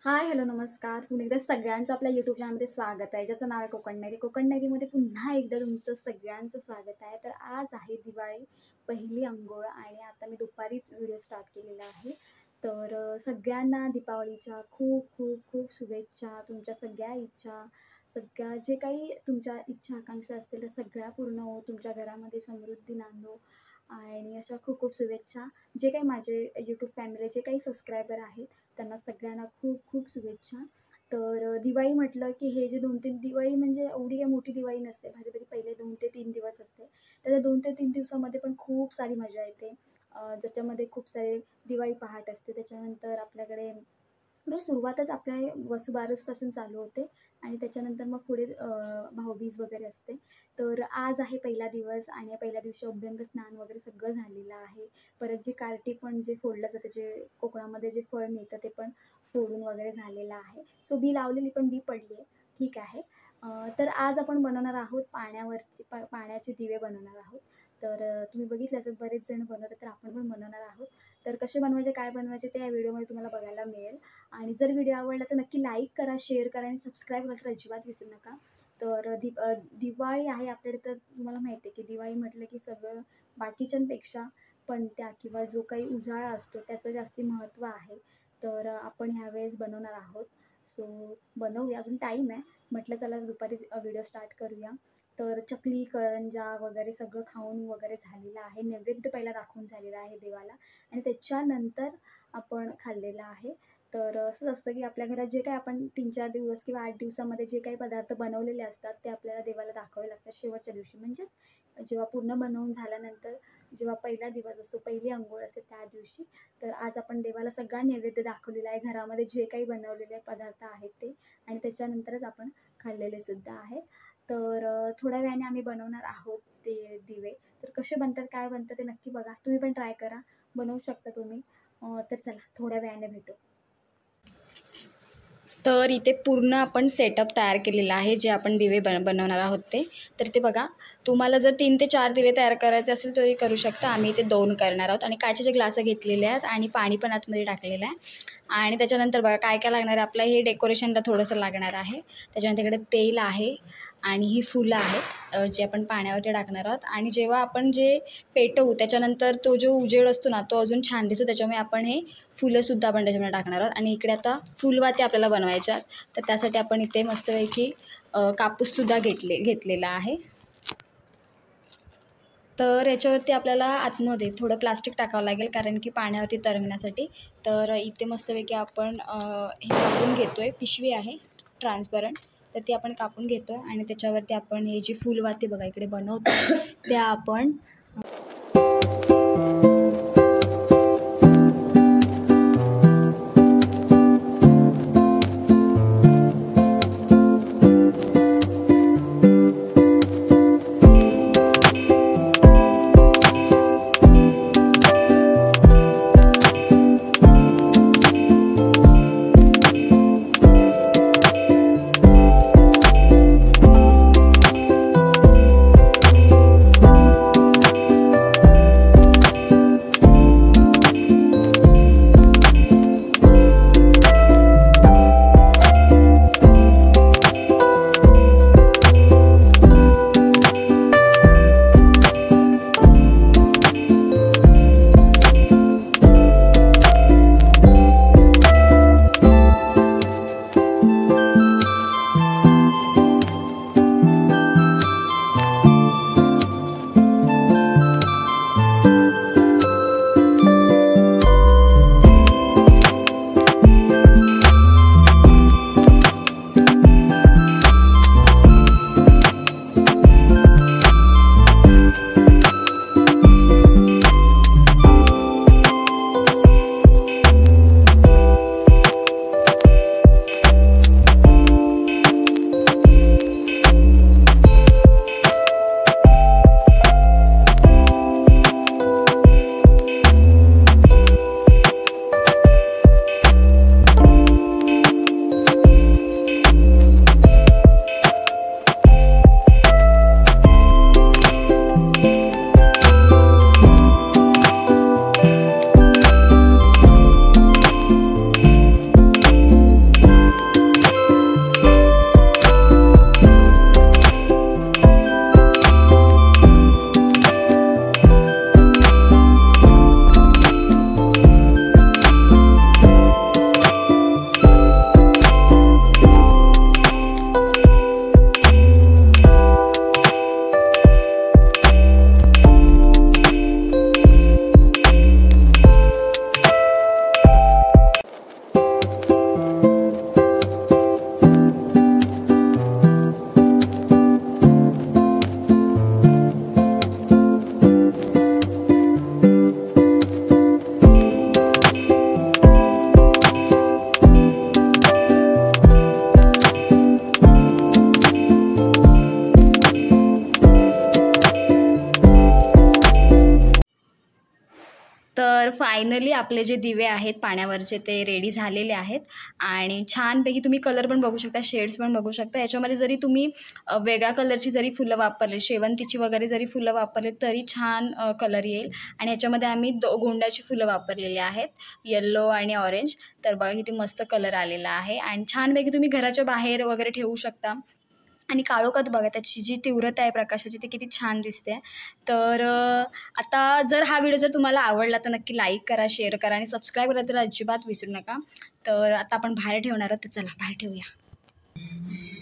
हाय, hello, नमस्कार. पुन्हा एकदा सगळ्यांचं आपल्या यूट्यूब चॅनलमध्ये स्वागत आहे, ज्याचं नाव आहे कोकण डायरी. कोकण डायरीमध्ये पुन्हा एकदा तुमचं सगळ्यांचं स्वागत आहे. तर आज आहे दिवाळी, पहिली अंघोळ आणि आता मी दुपारीच व्हिडिओ स्टार्ट केलेला आहे. तर सगळ्यांना दीपावलीच्या खूप खूप खूप शुभेच्छा. तुमच्या सगळ्या इच्छा, सगळ्या जे काही तुमच्या इच्छा आकांक्षा असतील त्या सगळ्या पूर्ण हो. तुमच्या घरामध्ये समृद्धी नांदो आणि अशा खूप खूप शुभेच्छा. जे काही माझे यूट्यूब फॅमिली, जे काही सबस्क्रायबर आहेत त्यांना सगळ्यांना खूप खूप शुभेच्छा. तर दिवाळी म्हटलं की हे जे 2-3 दिवाळी म्हणजे एवढी काही मोठी दिवाळी नसते. भारी पहिले 2 ते 3 दिवस असते. तर त्या 2 ते 3 दिवसामध्ये पण खूप सारी मजा येते. ज्याच्यामध्ये खूप सारे दिवाळी पहाट असते. त्याच्यानंतर आपल्याकडे म्हणजे सुरुवातच आपल्या वसुबारसपासून चालू होते आणि त्याच्यानंतर मग पुढे भाऊबीज वगैरे असते. तर आज आहे पहिला दिवस आणि या पहिल्या दिवशी अभ्यंग स्नान वगैरे सगळं झालेलं आहे. परत जे कार्टी पण जे फोडलं जातं, जे कोकणामध्ये जे फळ मिळतं ते पण फोडून वगैरे झालेलं आहे. सो बी लावलेली पण बी पडली आहे. ठीक आहे. तर आज आपण बनवणार आहोत पाण्याचे दिवे बनवणार आहोत. तर तुम्ही बघितलं असेल बरेच जण बनवतात, तर आपण पण बनवणार आहोत. तर कसे बनवायचे, काय बनवायचे ते या व्हिडिओमध्ये तुम्हाला बघायला मिळेल. आणि जर व्हिडिओ आवडला तर नक्की लाईक करा, शेअर करा आणि सबस्क्राईब करायला तर अजिबात विसरू नका. तर दिवाळी आहे आपल्याकडे, तर तुम्हाला माहिती आहे की दिवाळी म्हटलं की सगळं बाकीच्यांपेक्षा पणत्या किंवा जो काही उजाळा असतो त्याचं जास्ती महत्त्व आहे. तर आपण ह्यावेळेस बनवणार आहोत. सो बनवूया, अजून टाईम आहे. म्हटलं चला दुपारी व्हिडिओ स्टार्ट करूया. तर चकली, करंजा वगैरे सगळं खाऊन वगैरे झालेलं आहे. नैवेद्य पहिला दाखवून झालेला आहे देवाला आणि त्याच्यानंतर आपण खाल्लेलं आहे. तर असंच असतं की आपल्या घरात जे काही आपण 3-4 दिवस किंवा 8 दिवसामध्ये जे काही पदार्थ बनवलेले असतात ते आपल्याला देवाला दाखवावे लागतात शेवटच्या दिवशी. म्हणजेच जेव्हा पूर्ण बनवून झाल्यानंतर जेव्हा पहिला दिवस असतो, पहिली अंघोळ असते त्या दिवशी. तर आज आपण देवाला सगळा नैवेद्य दाखवलेला आहे. घरामध्ये जे काही बनवलेले पदार्थ आहेत ते आणि त्याच्यानंतरच आपण खाल्लेले सुद्धा आहेत. तर थोड्या वेळाने आम्ही बनवणार आहोत ते दिवे. तर कसे बनतात, काय बनतं ते नक्की बघा. तुम्ही पण ट्राय करा, बनवू शकता तुम्ही. तर चला थोड्या वेळाने भेटू. तर इथे पूर्ण आपण सेटअप तयार केलेला आहे, जे आपण दिवे बनवणार आहोत ते. तर ते बघा, तुम्हाला जर 3 ते 4 दिवे तयार करायचे असेल तरी करू शकता. आम्ही इथे 2 करणार आहोत आणि काचेचे ग्लास घेतलेले आहेत आणि पाणी पण आतमध्ये टाकलेलं आहे. आणि त्याच्यानंतर बघा काय काय लागणार आहे. आपलं हे डेकोरेशनला थोडंसं लागणार आहे. त्याच्यानंतर इकडे तेल आहे आणि ही फुलं आहेत जे आपण पाण्यावरती टाकणार आहोत. आणि जेव्हा आपण जे पेटवू त्याच्यानंतर तो जो उजेड असतो ना, तो अजून छान दिसतो. त्याच्यामुळे आपण हे फुलंसुद्धा आपण त्याच्यामध्ये टाकणार आहोत. आणि इकडे आता फुलवाती आपल्याला बनवायच्या आहेत. तर त्यासाठी आपण इथे मस्तपैकी कापूससुद्धा घेतलेला आहे. तर याच्यावरती आपल्याला आतमध्ये थोडं प्लास्टिक टाकावं लागेल, कारण की पाण्यावरती तरंगण्यासाठी. तर इथे मस्तपैकी आपण हे कापून घेतो आहे. पिशवी आहे ट्रान्सपरंट, तर ती आपण कापून घेतो आहे आणि त्याच्यावरती आपण हे जी फुलवाती बघा इकडे बनवतो त्या आपण फायनली आपले जे दिवे आहेत पाण्यावरचे ते रेडी झालेले आहेत आणि छानपैकी तुम्ही कलर पण बघू शकता, शेड्स पण बघू शकता. याच्यामध्ये जरी तुम्ही वेगळ्या कलरची जरी फुलं वापरली, शेवंतीची वगैरे जरी फुलं वापरली तरी छान कलर येईल. आणि ह्याच्यामध्ये आम्ही गोंड्याची फुलं वापरलेली आहेत, येल्लो आणि ऑरेंज. तर बघा किती मस्त कलर आलेला आहे आणि छानपैकी तुम्ही घराच्या बाहेर वगैरे ठेवू शकता. आणि काळोखात बघा त्याची जी तीव्रता आहे प्रकाशाची ती किती छान दिसते. तर आता जर हा व्हिडिओ जर तुम्हाला आवडला तर नक्की लाईक करा, शेअर करा आणि सबस्क्राईब करायला तर अजिबात विसरू नका. तर आता आपण बाहेर ठेवणार आहोत, तर चला बाहेर ठेवूया.